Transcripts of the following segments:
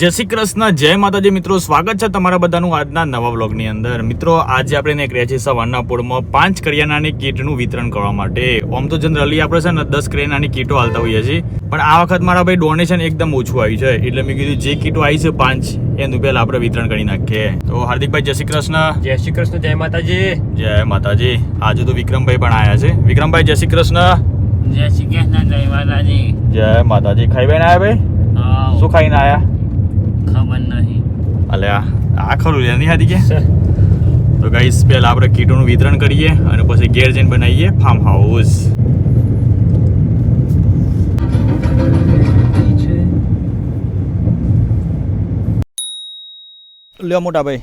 જય શ્રી કૃષ્ણ, જય માતાજી મિત્રો, સ્વાગત છે તમારા બધાનું આજના નવા વ્લોગની અંદર. મિત્રો આજે આપણે નીકળ્યા છીએ સવારના પોળમાં 5 કરિયાણાની કીટનું વિતરણ કરવા માટે. આમ તો જનરલી આપણે છે ને 10 કરિયાણાની કીટો હાલતા હોઈએ છીએ, પણ આ વખત મારા ભાઈ ડોનેશન એકદમ ઓછું આવ્યું છે, એટલે મેં કીધું જે કીટો આવી છે 5 એનું પહેલા આપણે વિતરણ કરી નાખીએ. તો હાર્દિકભાઈ જય શ્રી કૃષ્ણ. જય શ્રી કૃષ્ણ, જય માતાજી. જય માતાજી. આજે તો વિક્રમભાઈ પણ આવ્યા છે. વિક્રમભાઈ જય શ્રી કૃષ્ણ. જય શ્રી કૃષ્ણ, જય માતાજી. જય માતાજી. ખાઈ બેન આવ્યા ભાઈ? શું ખાઈને આવ્યા? ખબર નહીં. અલ્યા આ ખરું લે નહીં હતી કે. તો ગાઈસ પહેલા આપણે કીટોનું વિતરણ કરીએ અને પછી ઘેર જઈને બનાવીએ ફાર્મ હાઉસ. લ્યો મોટા ભાઈ,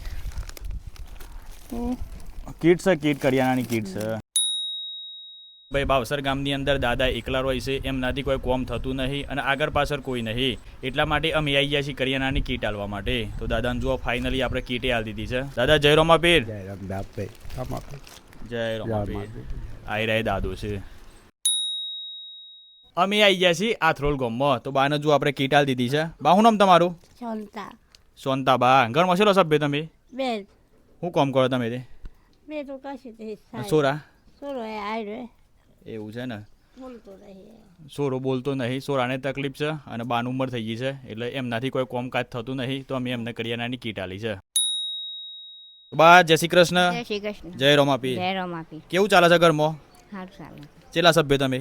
કીટ છે, કીટ કરિયાણાની કીટ છે ભાઈ. બાવસર ગામની અંદર દાદા એકલા હોય છે, એમનાથી કોઈ કોમ થતું નહીં અને આગળ પાછળ કોઈ નહીં, એટલા માટે અમે આવી ગયા છીએ કરિયાણાની કીટ આલવા માટે. તો દાદાને જુઓ ફાઇનલી આપણે કીટે આલી દીધી છે. દાદા જય રોમાપીર. જય રોમાપીર. આઈ રહ્યા દાદુ છે. અમે આવી ગયા છીએ આથરોલ ગામમાં. તો બાને જો આપણે કીટ આલી દીધી છે. બા શું નામ તમારું? સોનતા. સોનતા બા. ઘરમાં શેલો સભ્ય તમે? બે. શું કામ કરો તમે? તે બે તો કશું તે સોરા. સોરો એ આયરો એવું છે ને. બોલતો રહે. સોરો બોલતો નહીં, સોરાને તકલીફ છે અને બાન ઉંમર થઈ ગઈ છે, એટલે એમનાથી કોઈ કોમકાજ થતું નહીં, તો અમે એમને કરિયાણાની કીટ આલી છે. બા જય શ્રી કૃષ્ણ. જય શ્રી કૃષ્ણ. જય રોમાપી. જય રોમાપી. કેવું ચાલે છે ઘરમાં? સારું ચાલે. કેટલા સભ્ય તમે?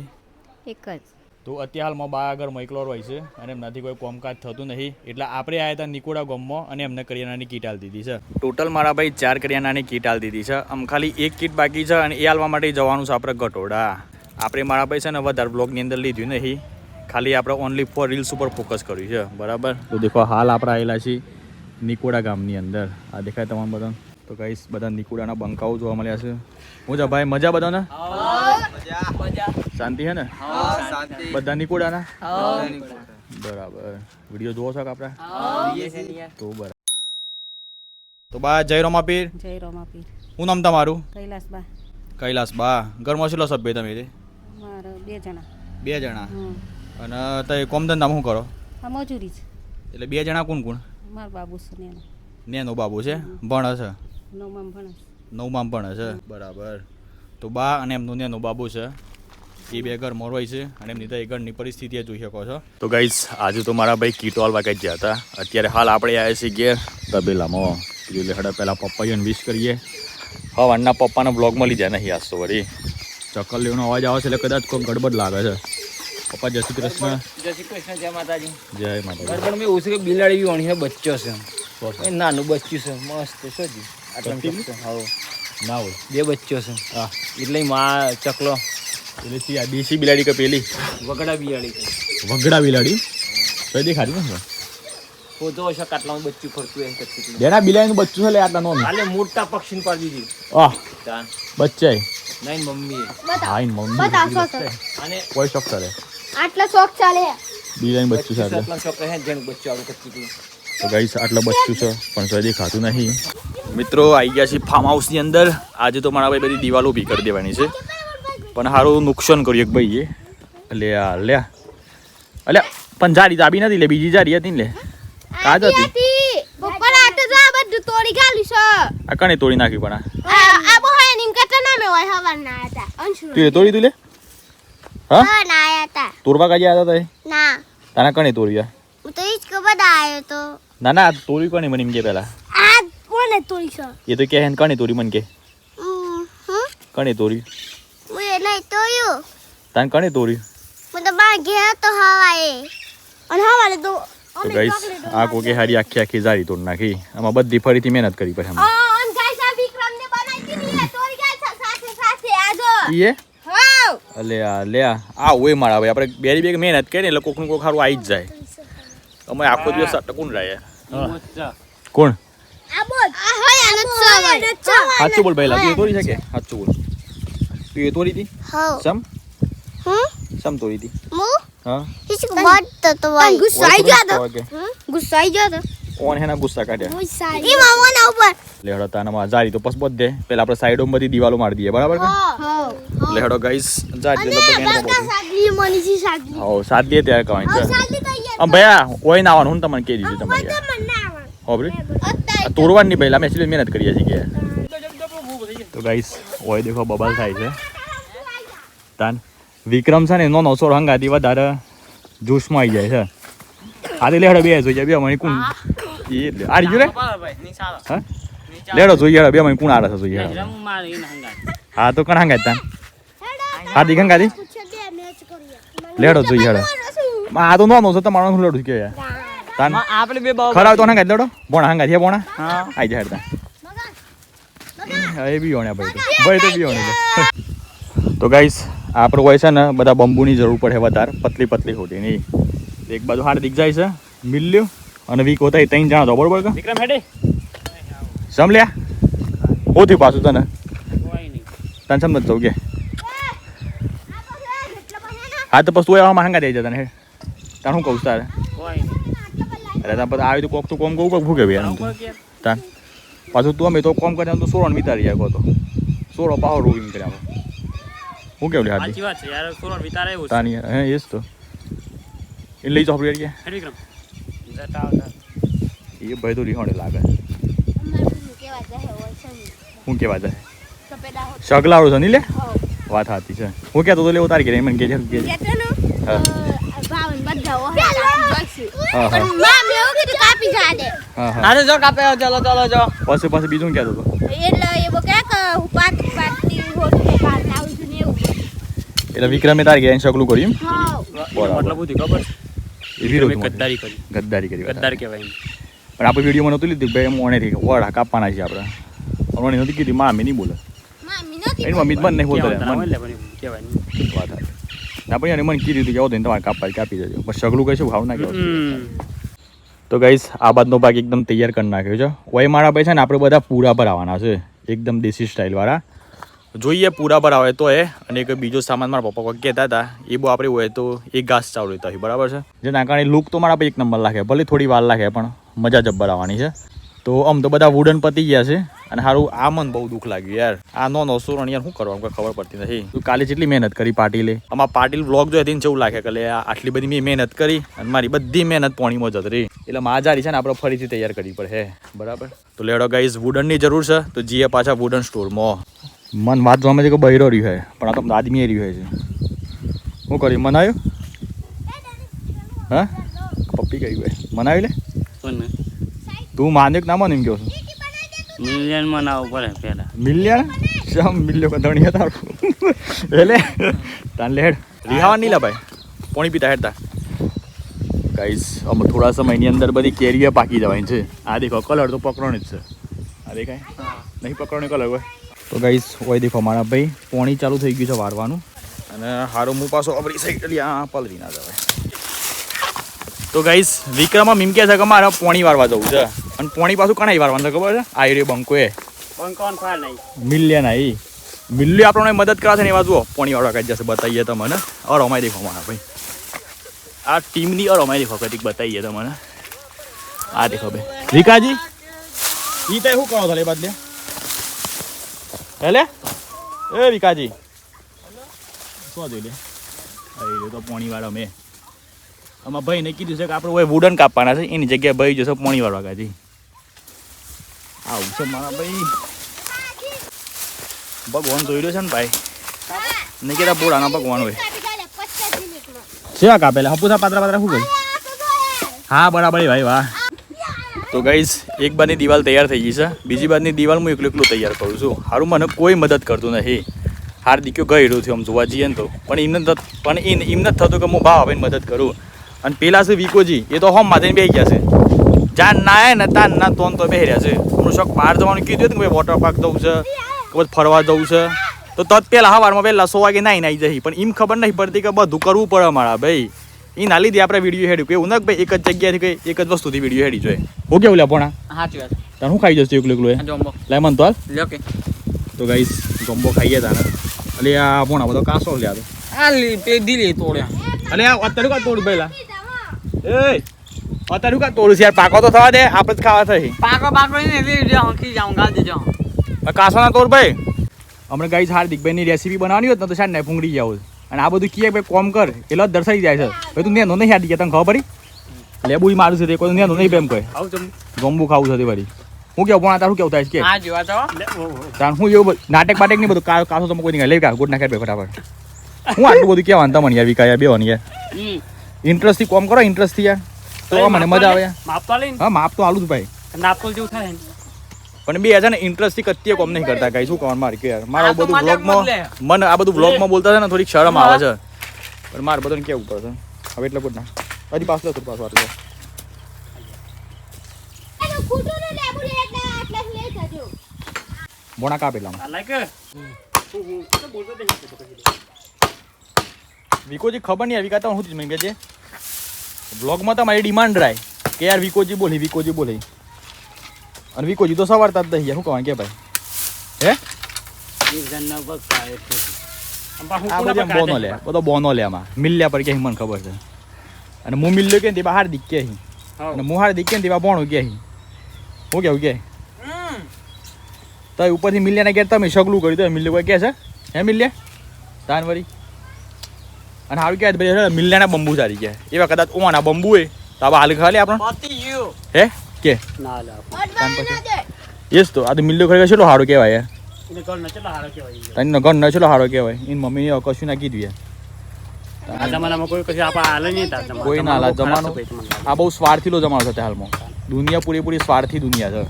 એક જ. તો અત્યારે હાલમાં બા ઘરમાં એકલો હોય છે અને એમનાથી કોઈ કોમકાજ થતું નહીં, એટલે આપણે આવ્યા હતા નિકોડા ગામમાં અને એમને કરિયાણાની કીટ આલી દીધી છે. ટોટલ મારા ભાઈ 4 કરિયાણાની કીટ આલી દીધી છે. આમ ખાલી એક કીટ બાકી છે અને એ આલવા માટે જવાનું છે આપણે ગટોડા. આપણે મારા ભાઈ છે ને વધારે બ્લોગની અંદર લીધું નહીં, ખાલી આપણે ઓનલી ફોર રીલ્સ ઉપર ફોકસ કર્યું છે, બરાબર. તો દેખો હાલ આપણે આવેલા છીએ નિકોડા ગામની અંદર. આ દેખાય તમામ બધા. તો ગાઈસ બધા નિકોડાના બંકાઓ જોવા મળ્યા છે. હું જા ભાઈ, મજા બધાને? શાંતિ હે ને? બધા નિકોડાના? બરાબર. વિડીયો જોવો છો કે આપણે? તો બરાબર. તો બા જય રોમાપીર. જય રોમાપી. શું નામ તમારું? કૈલાસબા. કૈલાસ બા. ઘરમાં કેટલો સભ્ય તમે? મારા 2 જણા. 2 જણા. અને તમે કોમ ધંધામાં શું કરો? આ મજૂરી છે. એટલે 2 જણા કોણ કોણ? મારા બાબુ છે ને. નેનો બાબુ છે, ભણે છે? 9માં ભણે. 9માં ભણે છે, બરાબર. તો બા અને એમનું નેનો બાબુ છે, એ 2 ઘરમાં હોય છે અને એમની તો એ ઘરની પરિસ્થિતિ જોઈ શકો છો. તો ગાઈસ આજે તો મારા ભાઈ કીટો આલવા કંઈ ગયા હતા. અત્યારે હાલ આપણે આવ્યા છીએ ઘેર તબેલામાં. એટલે હડા પહેલાં પપ્પાને વિશ કરીએ. હવાના પપ્પાનો બ્લોગ મળી જાય નહીં આજ તો વળી. ચક્કર લેવાનો અવાજ આવે છે એટલે કદાચ કોઈ ગડબડ લાગે છે. પપ્પા જય શ્રી કૃષ્ણ. જય શ્રી કૃષ્ણ, જય માતાજી. જય માતાજી. ગરબડ મેં ઓછું કે બિલાડી ઓણી બચ્ચો છે. એ નાનું બચ્ચું છે, મસ્ત છે જી. આટલા છે. હા ના હોય 2 બચ્ચો છે. હા એટલે માં ચકલો એટલે આ દેશી બિલાડી કે પેલી વગડા બિલાડી. વગડા બિલાડી તો દેખાડી ને પોતો હશે કાટલામાં બચ્ચું ફરતું એમ કરતી. જેના બિલાડીનું બચ્ચું છે લે આટલા નો કાલે મોટા પક્ષીને પાડી દીધી. આહ તાન બચ્ચાય નહીં મમ્મી હાઈ મમ્મી અને કોઈ શોખ કરે આટલા શોખ ચાલે. બિલાડીનું બચ્ચું છે એટલે. આટલા છોકરા હે જેનું બચ્ચું આવે કચ્ચી. તો ગાઈસ આટલા બચ્ચું છે પણ કોઈ દેખાતું નહીં. મિત્રો આવી ગયા છે ફાર્મ હાઉસની અંદર. આજે તો મારા ભાઈ બધી દિવાલો ઊભી કરી દેવાની છે, પણ સારું નુકસાન કર્યું એક ભાઈ એ. અલ્યા અલ્યા અલ્યા પણ જારી દાબી નથી લે, બીજી જારી હતી ને લે. કાજ હતી પપ્પા આટો જો આ બધું તોડી ગાલી છે. આ કણે તોડી નાખી પણ આ બોહાય નીમ કટા ના મે હોય હવાર ના આતા અંશુ તું તોડી તું લે. હા ના આતા તોડવા કાજે આવ્યા હતા ના તારા કણે તોડ્યા? હું તો ઈજ કે બડાયો તો. ના ના તોડી કોને મને એમ કે પેલા? આ કોને તોડી છે? એ તો કે હે કણે તોડી મને કે કણે તોડી? હું એ લઈ તોડ્યું. તાન કણે તોડી? હું તો બા ગયા તો હવાએ અને હવારે તો તો ગાઈસ આ કોકે હારી આખી જારી તોડ નાખી. આમાં બધી ફરીથી મહેનત કરી પછી અમે. ઓન ગાઈસ આ વિક્રમ ને બનાવી દીધી તોડી ગયા સાથે સાથે આજો. ઈએ હાઉ અલે આ લે આ ઓય મારા ભાઈ આપણે બેરી બેગ મહેનત કરીને એટલે કોકનું કોક હારું આવી જ જાય. અમે આખો દિવસ ટકુન રહ્યા. કોણ? આ બોલ આ હોય આનો છો. સાચું બોલ પહેલા તું તોડી શકે? સાચું બોલ. તું એ તોડી હતી? હાઉ સમ સમ તોડી હતી? મુ હા ઈસ બટ તો વાય ગુસ્સાઈ ગયો તો. ગુસ્સાઈ ગયો તો. ઓન હેના ગુસ્સા કાઢ્યા. ગુસ્સાઈ ઈ મામા ઉપર લેહડો તાનામાં જારી તો પસ બધે પેલા આપણે સાઈડો બધી દિવાલો મારી દઈએ, બરાબર કે? હા લેહડો ગાઈસ જારી તો બધે સાગલી મનીજી સાગલી હા સાથ દે ત્યારે કહેવાય છે. ભૈયા ઓય ના આવવાનું હું તમને કહી દીધું તમારે હોબરે તોડવાની નહીં પહેલા અમે એટલી મહેનત કરીએ છીએ કે તો ગાઈસ ઓય દેખો બબલ થાય છે તાન વિક્રમ છે ને એનો 900 હંગાથી વધારે જોશમાં આવી જાય છે આજે લેડો બે જોઈએ બે મને કોણ એ આ રીજુ રે હા લેડો જોઈએ બે મને કોણ આરે છે જોઈએ હા તો કણ હંગાત તાન હાર્દિક હંગાતી લેડો જોઈએ હેડો આ તો નો છે તમારો હું લેડું કે યાર તાન આપણે બે ખરાવ તો હંગાત લેડો બોણા હંગાત છે બોણા હા આઈ જાય હેડતા એ બી ઓણ્યા ભાઈ તો બી ઓણી તો ગાઈસ આપણે હોય છે ને બધા બંબુની જરૂર પડે વધારે પતલી પતલી હોતી નહીં એક બાજુ હાર્દિક જાય છે મિલ્યો અને વીક હોતા ત્રણ જણા તો બરોબર વિક્રમ હેડે સમલ્યા હોથી પાછું તને તને સમજ જવું કે હા તો પછી તું એવામાં હંગા દઈ જતા ને તાર શું કહું તારે અરે તાર પછી આવી તો કોક તો કોમ કહું ભૂગે ભાઈ તાર પાછું તું અમે તો કોમ કર્યા તો સોળો વિતારી જાય તો સોળો પાહો રોવિંગ કર્યા હું કેવું હાર્દિક તાની હે એ જ તો એ લઈ જાઓ આપણે એ ભાઈ તો રીહોણે લાગે હું કેવા જાય સગલાડો છે નહીં લે વાત સાચી છે હું કહેતો તો લેવો તારી કે મને કે છે પછી બીજું કહેતો હતો એટલે વિક્રમે તારી કે સગલું કર્યું ગદ્દારી કરી પણ આપણે વિડીયોમાં નહોતું લીધું ભાઈ એમ ઓનેથી વડા કાપવાના છે આપણે ઓને નથી કીધી મામી નહીં બોલે એની મમ્મી બંધ નહીં બોલતો આપણે એને મને કીધું કે આવો તો તમારે કાપી દેજો બસ સગલું કહીશું ભાવ ના કહેવાય તો ગાઈસ આ બાદનો ભાગ એકદમ તૈયાર કરી નાખ્યો છે ઓય મારા ભાઈ છે ને આપણે બધા પૂરા પર આવવાના છે એકદમ દેશી સ્ટાઇલવાળા જોઈએ પૂરા પર આવે તો અને એક બીજો સામાન મારા પપ્પા કોઈ કહેતા હતા એ બહુ આપણે હોય તો એક ઘાસ ચાવલ લેતા હોય બરાબર છે જેના કારણે લુક તો મારા ભાઈ એક નંબર લાગે ભલે થોડી વાર લાગે પણ મજા જબ્બર આવવાની છે તો આમ તો બધા વુડન પતી ગયા છે અને સારું આ મન બહુ દુઃખ લાગ્યું યાર આ નો સોરણ યાર શું કરવા કોઈ ખબર પડતી નથી તું કાલે જેટલી મહેનત કરી પાટીલે આમાં પાટીલ વ્લોગ જો હતી જેવું લાગે કે આટલી બધી મેં મહેનત કરી અને મારી બધી મહેનત પોણીમાં જતી રહી એટલે માજારી છે ને આપણે ફરીથી તૈયાર કરવી પડે બરાબર તો લેડો ગાઈઝ વુડનની જરૂર છે તો જીએ પાછા વુડન સ્ટોરમાં મન વાત જોવા છે કે બહેરો રહ્યું હોય પણ આ તો આદમી રહ્યું હોય છે શું કર્યું મનાયું હા પપ્પી કર્યું હોય મનાવી લે તું માને કે ના માને એમ કહો છું મિલિયન મનાવવું પડે પહેલા મિલિયન શમ મિલ્યો કંધણી તારું એટલે તાન લેડ રિહાવા નહીં લા ભાઈ પોણી પીતા હેડતા ગાઈસ અમે થોડા સમયની અંદર બધી કેરીઓ પાકી જવાની છે આ દેખો કલર તો પકડવાનો જ છે આ દેખાય નહીં પકડવાનો કલર હોય તો ગાઈસ હોય દેખો મારા ભાઈ પોણી ચાલુ થઈ ગયું છે વારવાનું અને હારો હું પાછો અબરી સાઈડ આ પલરી ના જવાય તો ગાઈસ વિક્રમમાં મીમ કે છે કે મારે પોણી વારવા જવું છે અને પોણી પાછું કણાઈ વારવાનું છે ખબર છે આ રહ્યો બંકો એ મિલિયન આવી મિલ્લી આપણને મદદ કરા છે ને એવા જુઓ પોણી વાળવા કઈ જશે બતાવીએ તમને અરોમાઈ દેખો મારા ભાઈ આ ટીમની અરોમાઈ દેખો કદીક બતાવીએ તમને આ દેખો ભાઈ વિકાજી ઈ તો શું કરો છો એ બદલે હેલે એ વિકાજી શું જોઈ લે એ તો પોણી વાળો મેં આમાં ભાઈને કીધું છે કે આપણે હોય વુડન કાપવાના છે એની જગ્યાએ ભાઈ જશે પોણી વાળવા કાજી આવું છે મારા ભાઈ ભગવાન જોઈ રહ્યો છે ને ભાઈ નહીં કહેતા બોડાના ભગવાન હોય સેવા કાપેલા હપુસા પાત્રા શું કર્યું હા બરાબર ભાઈ વાહ તો ગાઈઝ એક બારની દિવાલ તૈયાર થઈ ગઈ છે બીજી બારની દિવાલ હું એકલું તૈયાર કરું છું સારું મને કોઈ મદદ કરતું નથી હાર્દિક્યો ગઈ રહ્યું થયું આમ જોવા જઈએ ને તો પણ એમ નથી થતું કે હું ભાવ આવીને મદદ કરું અને પેલા છે વિકોજી એ તો હોમ માથે બેસી ગયા છે જાન ના આવે ને તાન ના તોન તો બેસી રહ્યા છે હું શોખ બહાર જવાનું કીધું હતું કે ભાઈ વોટર પાર્ક જવું છે કે પછી ફરવા જવું છે તો તત પહેલાં સવારમાં પહેલાં 100 વાગે નાઈ જઈ પણ એમ ખબર નહીં પડતી કે બધું કરવું પડે મારા ભાઈ એ ના લીધે આપણે વિડીયો હેડ્યું કે એવું ના ભાઈ એક જ જગ્યાથી કઈ એક જ વસ્તુથી વિડીયો હેડી જોઈએ હું કેવું લે પોણા સાચી વાત તાર હું ખાઈ જશે એકલું લેમન તો લ્યો કે તો ગાઈસ ગોમ્બો ખાઈએ તારે એટલે આ પોણા બધો કાસો લે આ પે દિલે તોડ્યા અલે આ અત્યારે કા તોડ પહેલા એ અત્યારે કા તોડ યાર પાકો તો થવા દે આપણે જ ખાવા થઈ પાકો ને એટલે હંકી જાઉં ગાલ દેજો કાસો ના તોડ ભાઈ હમણાં ગાઈસ હાર્દિકભાઈની રેસીપી બનાવવાની હોત ને તો શાયદ ફૂંગડી જાવ અને આ બધું કીએ ભાઈ કોમ કર એટલે દર્શાઈ જાય છે ભાઈ તું નેનો નહીં હાડી ગયા તને ખબર પડી લેબુડી મારું છે તે કોઈ નહીં નહીં એમ કહે આવું તમે ગંબુ ખાવું છે તે વળી હું કેવું પણ તારું કેવું થાય છે કે આ જોવા તો તાણ હું એવું નાટક બાટક નહીં બધું કાસો તમે કોઈ નહીં લઈ કા ગુડ નાખે ફટાફટ હું આટલું બધું કેવાનું તમને યાર વિકાયા બેવાની યાર ઇન્ટરેસ્ટથી કોમ કરો ઇન્ટરેસ્ટથી યાર તો મને મજા આવે યાર માપ તો લઈને હા માપ તો આલું જ ભાઈ નાપ તો જેવું થાય ને પણ બે છે ને ઇન્ટરેસ્ટથી કત્તીએ કોમ નહીં કરતા ગાઈ શું કહેવાનું મારે કે યાર મારે આ તો બધું મજાક વ્લોગમાં મત લે. મને આ બધું વ્લોગમાં બોલતા છે ને થોડીક શરમ આવે છે પણ મારે બધાને કેવું પડશે હવે એટલે બધું ના હજી પાછું થોડું પાછું વાંચો બોણા કાપ એટલામાં વિકોજી ખબર નહીં વિકા તો હું જ મને કે છે બ્લોગમાં તો મારી ડિમાન્ડ રાય કે યાર વિકોજી બોલે અને વિકોજી તો સવારતા જ નહીં શું કહેવાય કે ભાઈ હે આ બધા બોનો લે બધો બોનો લે આમાં મિલ્યા પર કે મને ખબર છે અને હું મિલ્યો કે તે હાર્દિક કે અને હું હાર્દિક કે તે બોણું કે હું કેવું કે તો ઉપરથી મિલ્યાને ઘેર તમે સગલું કર્યું તો મિલ્યો કોઈ કે છે હે મિલ્યા તાનવરી અને હારું કે ભાઈ મિલ્યાના બંબુ સારી કે એવા કદાચ ઓના બંબુ હોય તો આ હાલ ખાલી આપણો હે કે યસ તો આ તો મિલ્યો ખરેખર કેટલો સારો કહેવાય યાર તને ગણ ન ચલો સારો કહેવાય એની મમ્મીને કશું ના કીધું યાર કોઈ ના હાલ જમાનો આ બહુ સ્વાર્થીલો જમાનો છે હાલમાં દુનિયા પૂરેપૂરી સ્વાર્થી દુનિયા છે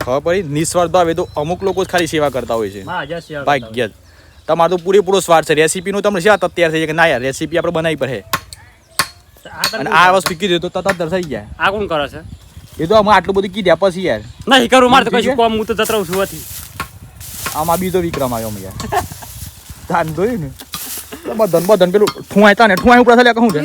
ખબર પડી નિસ્વાર્થ ભાવે તો અમુક લોકો જ ખાલી સેવા કરતા હોય છે ભાગ્ય જ તમારો તો પૂરેપૂરો સ્વાર્થ છે રેસીપીનું તમને શા તૈયાર થઈ જાય કે ના યાર રેસીપી આપણે બનાવી પડે અને આ વસ્તુ કીધું તો તરત દર્શાઈ ગયા આ કોણ કરે છે એ તો અમે આટલું બધું કીધા પછી યાર નહીં કરું મારે તો કશું કોમ હું તો જત રહું છું હતી આમાં બીજો વિક્રમ આવ્યો અમે યાર તાન જોયું ને બદન પેલું ઠુવાય ને ઠુવાય ઉપર ચાલ્યા કહું છે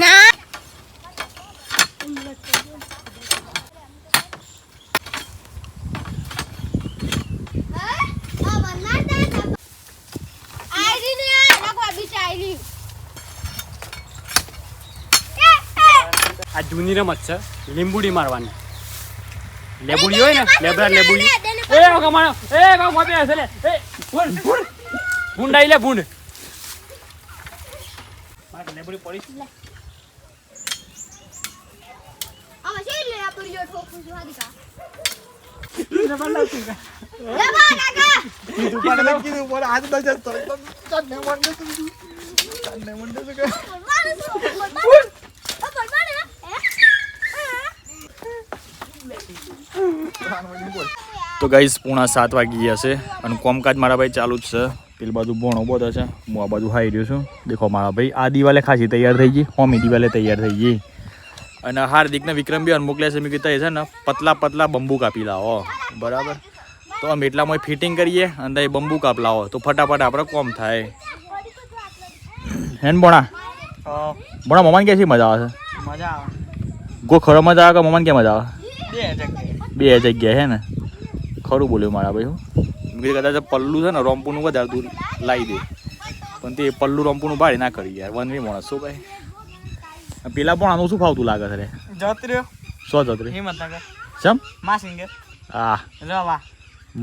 આ જૂની રમત છે લીંબુડી મારવાની લેબુડી હોય ને લેબરા લેબુડી એ કમાણો એ કામ મોપે છે લે એ ભૂંડ ભૂંડ ભૂંડાઈ લે ભૂંડ માર લેબુડી પડી લે આમાં છે લે આપણ જો ઠોકું જો હાદિકા લેબા લાગતું કા લેબા કાકા તું પાડે કીધું પર આજ બલ જતો તને મંડે તું તને મંડે કે તો ગાઈસ 6:30 વાગી ગયા છે અને કોમકાજ મારા ભાઈ ચાલુ જ છે પેલી બાજુ ભણો બધો છે હું આ બાજુ હાઈ રહ્યો છું દેખો મારા ભાઈ આ દિવાલે ખાસી તૈયાર થઈ ગઈ હોમી દિવાલે તૈયાર થઈ ગઈ અને હાર્દિક ને વિક્રમ બી મોકલ્યા છે મેં કીધું છે ને પતલા પતલા બંબુ કાપી લાવો બરાબર તો અમે એટલામાં ફિટિંગ કરીએ અને એ બંબુ કાપ લાવો તો ફટાફટ આપણે કોમ થાય હેન બોણા બોણા મમ્માને ક્યાંથી મજા આવે છે મજા આવે ગો ખરો મજા આવે કે મમ્માને ક્યાં મજા આવે બે જગ્યાએ હે ને ખરું બોલ્યું મારા ભાઈ હું બીજું કદાચ પલ્લું છે ને રોમ્પુનું વધારે દૂર લાવી દે પણ તે પલ્લું રોમ્પુનું ભાડે ના કરી યાર વનવી માણસ શું ભાઈ પેલા પણ આનું શું ફાવતું લાગે છે રે જત્ર્યો સો જત્રી હિંમતનગર સમ માસિંગર હા રવા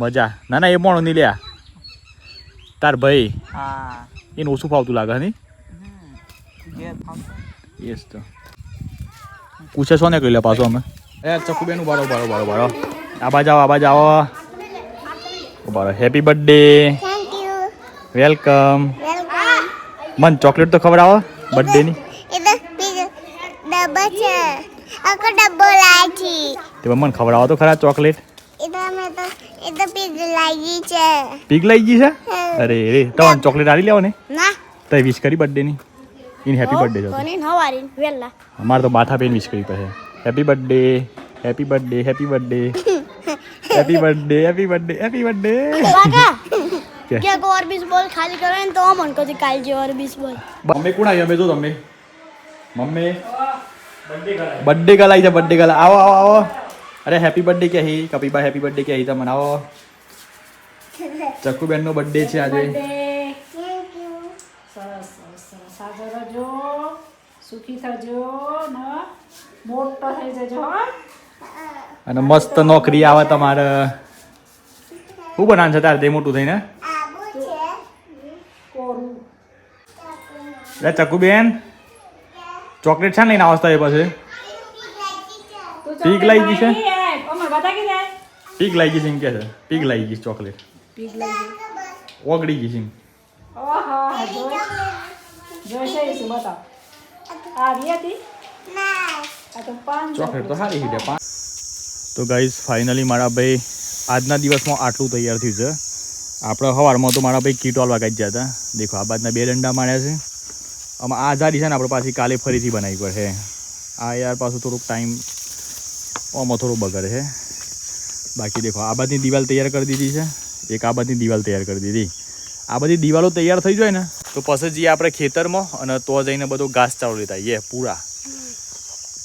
મજા ના ના એ પણ નહીં લ્યા તાર ભાઈ હા એને ઓછું ફાવતું લાગે નહીં યસ તો પૂછે છો ને કહી લે પાછો અમે એ ચકુબેનું બારો બારો બારો બારો આબાજ આવો બારો happy birthday thank you welcome welcome મન ચોકલેટ તો ખવડાવો બર્થડે ની ઇધર પીઝ ડબ્બા છે આકો ડબ્બો લાવી તે મને ખવડાવો તો ખરા ચોકલેટ ઇધર મે તો ઇધર પીઝ લાવી છે પીક લઈ ગઈ છે અરે રે તમને ચોકલેટ આલી લેવો ને ના તો વિશ કરી બર્થડે ની ઇન હેપી બર્થડે જો કોને હવારી વેલા અમારે તો માથા પેન વિશ કરી પછી happy birthday happy birthday happy birthday happy birthday happy birthday happy birthday કાકા क्या को और 20 बॉल खाली करो ने तो मन को काल जे और 20 बॉल मम्मी कौन आई हमें तो मम्मी मम्मी बर्थडे का लाई बर्थडे का आओ आओ आओ अरे हैप्पी बर्थडे क्या ही कपीबा हैप्पी बर्थडे क्या ही था मनाओ चक्कू बेन नो बर्थडे છે આજે थैंक यू સાજો રહેજો સુખી થજો ને મોટો થઈ જજો અને મસ્ત નોકરી આવે તમારે શું બનાન છે તારે તે મોટું થઈને आबू छे કોરું લે ચક્કુ બેન ચોકલેટ છે લઈને આવતા એ પછી પીક લાગી ગઈ છે? અમાર બતા કે જાય પીક લાગી ગઈ છે એમ કે છે પીક લાગી ગઈ ચોકલેટ પીક લઈ ગઈ ઓગળી ગઈ છે એમ. ઓહો જોઈ છે શું બતાવ આ રી હતી આ તો 5 ચોકલેટ તો સારી હિટે તો ગાઈઝ ફાઇનલી મારા ભાઈ આજના દિવસમાં આટલું તૈયાર થયું છે. આપણે સવારમાં તો મારા ભાઈ કીટોલ વાગી જ ગયા હતા. દેખો આ બાજના 2 દંડા માર્યા છે. આમાં આઝાદી છે ને આપણે પાછી કાલે ફરીથી બનાવી પડશે. આ યાર પાછું થોડુંક ટાઈમ આમાં થોડું બગડે છે. બાકી દેખો આ બાજની દિવાલ તૈયાર કરી દીધી છે. એક આ બાજની દિવાલ તૈયાર કરી દીધી. આ બધી દિવાલો તૈયાર થઈ જાય ને તો પછી જઈએ આપણે ખેતરમાં અને તો જઈને બધો ઘાસચારો લેતા આવીએ પૂરા.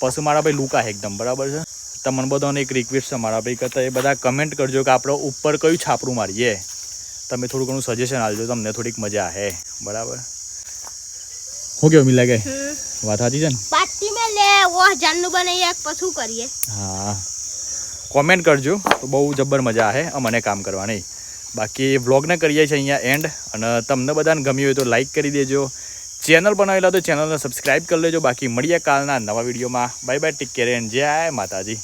પછી મારા ભાઈ લુકા છે એકદમ બરાબર છે. તમને બધાને એક રિક્વેસ્ટ છે મારા ભાઈ કરતા એ બધા કમેન્ટ કરજો કે આપણે ઉપર કયું છાપરું મારીએ. તમે થોડું ઘણું સજેશન આપજો તમને થોડીક મજા આવે બરાબર. શું કેવું મિલા કે વાત સાચી છે ને? પાર્ટી में ले वो जानू बनाइए पशु करिए. હા કોમેન્ટ કરજો તો બહુ જબ્બર મજા આવે અમને કામ કરવાની. બાકી વ્લોગને કરીએ છીએ અહીંયા એન્ડ અને તમને બધાને ગમ્યું હોય તો લાઈક કરી દેજો. ચેનલ બનાવેલા તો ચેનલને સબસ્ક્રાઈબ કરી લેજો. બાકી મળીએ કાલના નવા વિડીયોમાં. Bye bye take care and જય માતાજી.